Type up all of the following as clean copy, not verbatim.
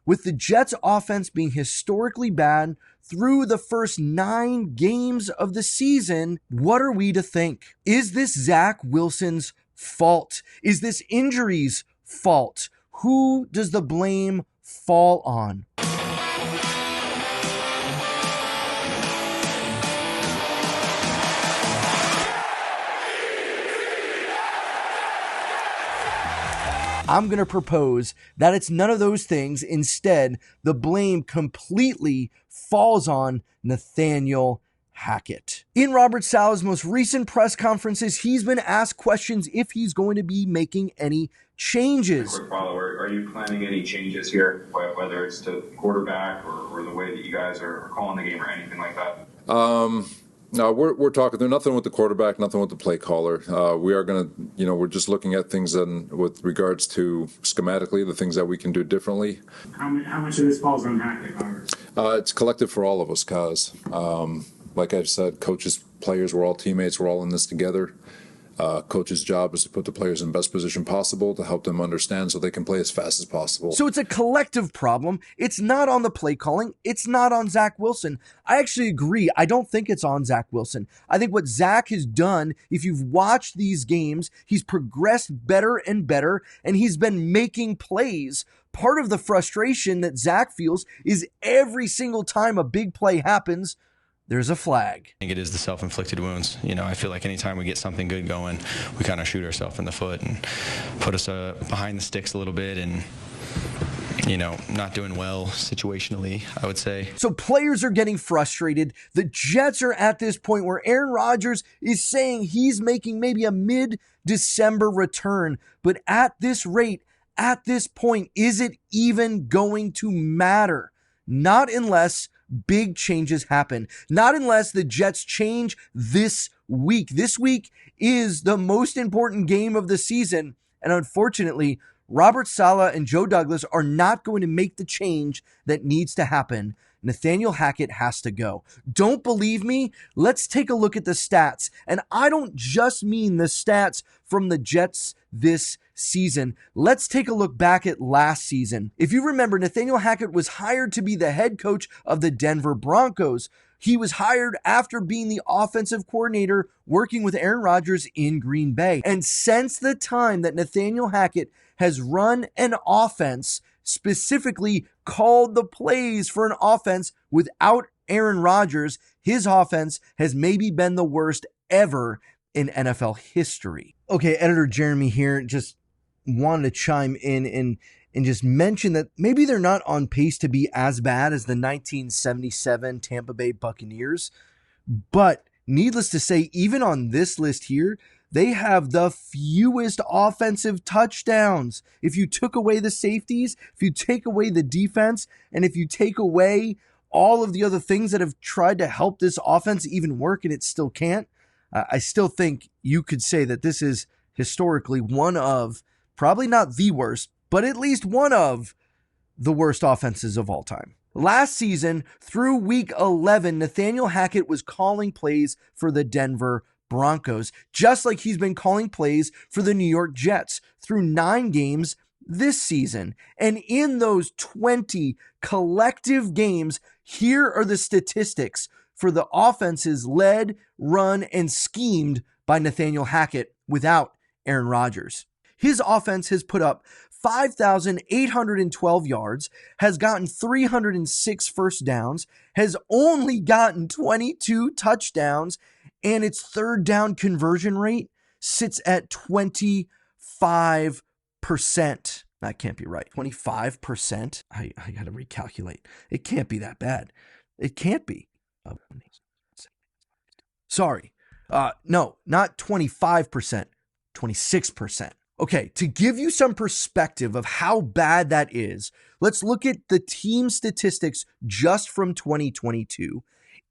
with the Jets offense being historically bad through the first 9 games of the season, what are we to think? Is this Zach Wilson's fault? Is this injuries' fault? Who does the blame fall on? I'm going to propose that it's none of those things. Instead, the blame completely falls on Nathaniel Hackett. In Robert Saleh's most recent press conferences, he's been asked questions if he's going to be making any changes. Quick follow-up. Are you planning any changes here, whether it's to quarterback or the way that you guys are calling the game or anything like that? No, we're talking. There's nothing with the quarterback, nothing with the play caller. We are going to, we're just looking at things with regards to schematically, the things that we can do differently. How much of this falls on Hackett, Robert? It's collective for all of us, Kaz. Like I've said, coaches, players, we're all teammates. We're all in this together. Coach's job is to put the players in the best position possible to help them understand so they can play as fast as possible. So it's a collective problem. It's not on the play calling. It's not on Zach Wilson. I actually agree. I don't think it's on Zach Wilson. I think what Zach has done, if you've watched these games, he's progressed better and better, and he's been making plays. Part of the frustration that Zach feels is every single time a big play happens, there's a flag. I think it is the self-inflicted wounds. I feel like anytime we get something good going, we kind of shoot ourselves in the foot and put us behind the sticks a little bit and, not doing well situationally, I would say. So players are getting frustrated. The Jets are at this point where Aaron Rodgers is saying he's making maybe a mid-December return. But at this rate, at this point, is it even going to matter? Not unless big changes happen. Not unless the Jets change this week. This week is the most important game of the season. And unfortunately, Robert Saleh and Joe Douglas are not going to make the change that needs to happen. Nathaniel Hackett has to go. Don't believe me? Let's take a look at the stats. And I don't just mean the stats from the Jets this season. Let's take a look back at last season. If you remember, Nathaniel Hackett was hired to be the head coach of the Denver Broncos. He was hired after being the offensive coordinator working with Aaron Rodgers in Green Bay. And since the time that Nathaniel Hackett has run an offense, specifically called the plays for an offense without Aaron Rodgers, his offense has maybe been the worst ever in NFL history. Okay, Editor Jeremy here just wanted to chime in and just mention that maybe they're not on pace to be as bad as the 1977 Tampa Bay Buccaneers, but needless to say, even on this list here, they have the fewest offensive touchdowns. If you took away the safeties, if you take away the defense, and if you take away all of the other things that have tried to help this offense even work and it still can't, I still think you could say that this is historically one of, probably not the worst, but at least one of the worst offenses of all time. Last season, through week 11, Nathaniel Hackett was calling plays for the Denver Broncos, just like he's been calling plays for the New York Jets through 9 games this season. And in those 20 collective games, here are the statistics for the offenses led, run, and schemed by Nathaniel Hackett without Aaron Rodgers. His offense has put up 5,812 yards, has gotten 306 first downs, has only gotten 22 touchdowns, and its third down conversion rate sits at 25%. That can't be right. 25%? I got to recalculate. It can't be that bad. It can't be. Sorry. No, not 25%, 26%. Okay, to give you some perspective of how bad that is, let's look at the team statistics just from 2022.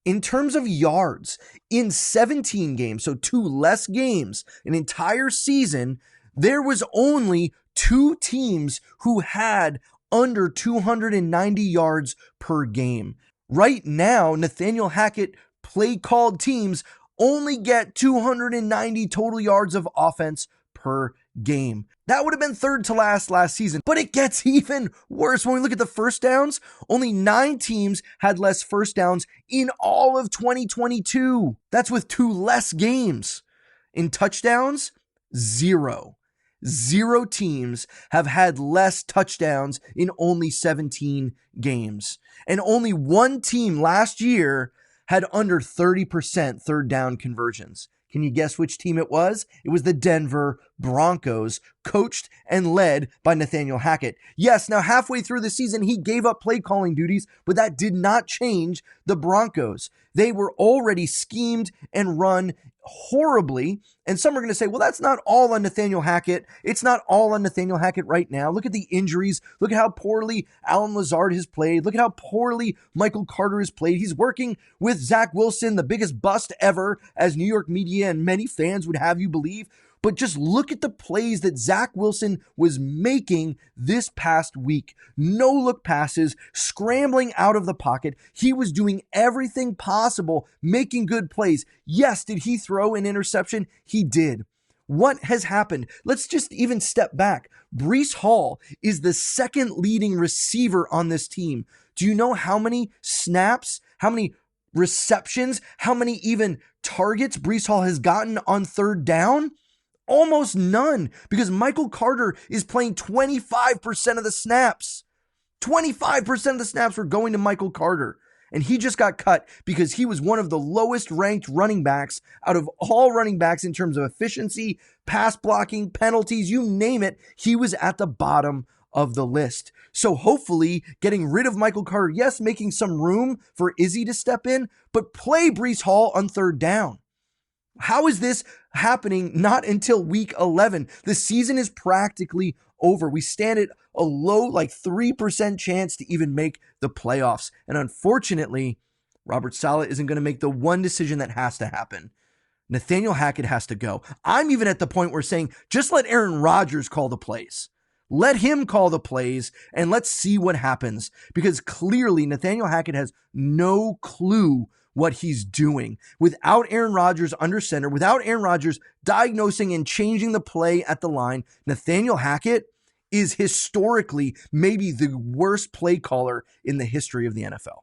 In terms of yards, in 17 games, so 2 less games, an entire season, there was only 2 teams who had under 290 yards per game. Right now, Nathaniel Hackett play-called teams only get 290 total yards of offense per game. That would have been third to last season, but it gets even worse when we look at the first downs. Only 9 teams had less first downs in all of 2022. That's with 2 less games. In touchdowns, 0. 0 teams have had less touchdowns in only 17 games. And only 1 team last year had under 30% third down conversions. Can you guess which team it was? It was the Denver Broncos, coached and led by Nathaniel Hackett. Yes, now halfway through the season, he gave up play calling duties, but that did not change the Broncos. They were already schemed and run horribly. And some are going to say, well, that's not all on Nathaniel Hackett. It's not all on Nathaniel Hackett right now. Look at the injuries. Look at how poorly Allen Lazard has played. Look at how poorly Michael Carter has played. He's working with Zach Wilson, the biggest bust ever, as New York media and many fans would have you believe. But just look at the plays that Zach Wilson was making this past week. No look passes, scrambling out of the pocket. He was doing everything possible, making good plays. Yes, did he throw an interception? He did. What has happened? Let's just even step back. Breece Hall is the second leading receiver on this team. Do you know how many snaps, how many receptions, how many even targets Breece Hall has gotten on third down? Almost none, because Michael Carter is playing 25% of the snaps. 25% of the snaps were going to Michael Carter. And he just got cut because he was one of the lowest ranked running backs out of all running backs in terms of efficiency, pass blocking, penalties, you name it. He was at the bottom of the list. So hopefully getting rid of Michael Carter, yes, making some room for Izzy to step in, but play Breece Hall on third down. How is this happening not until week 11? The season is practically over. We stand at a low, like 3% chance to even make the playoffs. And unfortunately, Robert Saleh isn't going to make the one decision that has to happen. Nathaniel Hackett has to go. I'm even at the point where saying, just let Aaron Rodgers call the plays. Let him call the plays and let's see what happens. Because clearly Nathaniel Hackett has no clue what he's doing. Without Aaron Rodgers under center, without Aaron Rodgers diagnosing and changing the play at the line, Nathaniel Hackett is historically maybe the worst play caller in the history of the NFL.